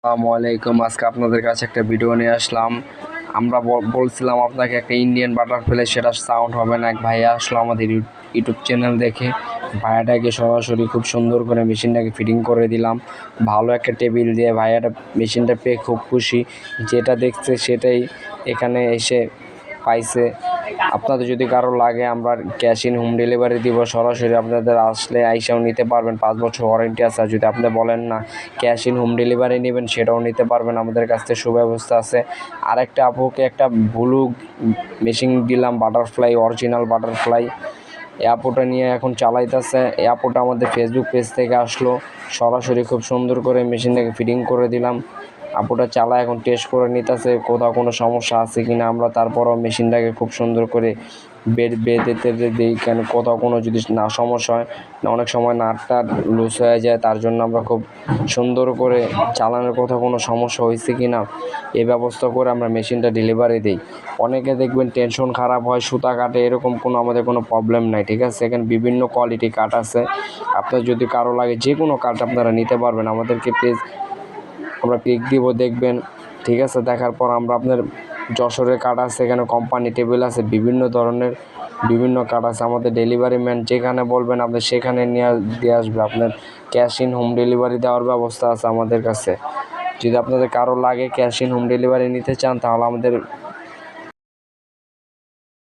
আসসালামু আলাইকুম। আজকে আপনাদের কাছে একটা ভিডিও নিয়ে আসলাম। আমরা বলছিলাম আপনাকে একটা ইন্ডিয়ান বাটারফ্লাই, সেটা সাউন্ড হবে না। এক ভাইয়া আসলো আমাদের ইউটিউব চ্যানেল দেখে, ভাইয়াটাকে সরাসরি খুব সুন্দর করে মেশিনটাকে ফিটিং করে দিলাম। ভালো একটা টেবিল দিয়ে ভাইয়াটা মেশিনটা পেয়ে খুব খুশি। যেটা দেখছে সেটাই এখানে এসে পাইছে। আপনাদের যদি কারো লাগে, আমরা ক্যাশ ইন হোম ডেলিভারি দিব। সরাসরি আপনাদের আসলে আইসাও নিতে পারবেন, 5 বছর ওয়ারেন্টি আছে। আর যদি আপনি বলেন না ক্যাশ ইন হোম ডেলিভারি নেবেন, সেটাও নিতে পারবেন, আমাদের কাছ থেকে সুব্যবস্থা আছে। আরেকটা আপুকে একটা ব্লু মেশিন দিলাম, বাটারফ্লাই, অরিজিনাল বাটারফ্লাই। এই আপুটা নিয়ে এখন চালাইতেছে। এই আপুটা আমাদের ফেসবুক পেজ থেকে আসলো, সরাসরি খুব সুন্দর করে মেশিনটাকে ফিটিং করে দিলাম। আপুটা চালায়, এখন টেস্ট করে নিতেছে কোথাও কোনো সমস্যা আছে কিনা। আমরা তারপরও মেশিনটাকে খুব সুন্দর করে বেঁধে দিই, কেন কোথাও কোনো যদি না সমস্যা হয় না, অনেক সময় নাটটা লুজ হয়ে যায়, তার জন্য আমরা খুব সুন্দর করে চালানোর কোথাও কোনো সমস্যা হয়েছে কি না এই ব্যবস্থা করে আমরা মেশিনটা ডেলিভারি দিই। অনেকে দেখবেন টেনশন খারাপ হয়, সুতা কাটে, এরকম কোনো আমাদের কোনো প্রবলেম নাই, ঠিক আছে। এখানে বিভিন্ন কোয়ালিটি কাট আছে। আপনার যদি কারো লাগে যে কোনো কাট আপনারা নিতে পারবেন। আমাদেরকে আমরা পিক দিব, দেখবেন, ঠিক আছে। দেখার পর আমরা আপনার যশোরের কাঠ আছে, এখানে কোম্পানি টেবিল আছে, বিভিন্ন ধরনের বিভিন্ন কাঠ আছে। আমাদের ডেলিভারি ম্যান যেখানে বলবেন আপনি সেখানে নিয়ে দিয়ে আসবে। আপনার ক্যাশ ইন হোম ডেলিভারি দেওয়ার ব্যবস্থা আছে আমাদের কাছে। যদি আপনাদের কারো লাগে, ক্যাশ ইন হোম ডেলিভারি নিতে চান, তাহলে আমাদের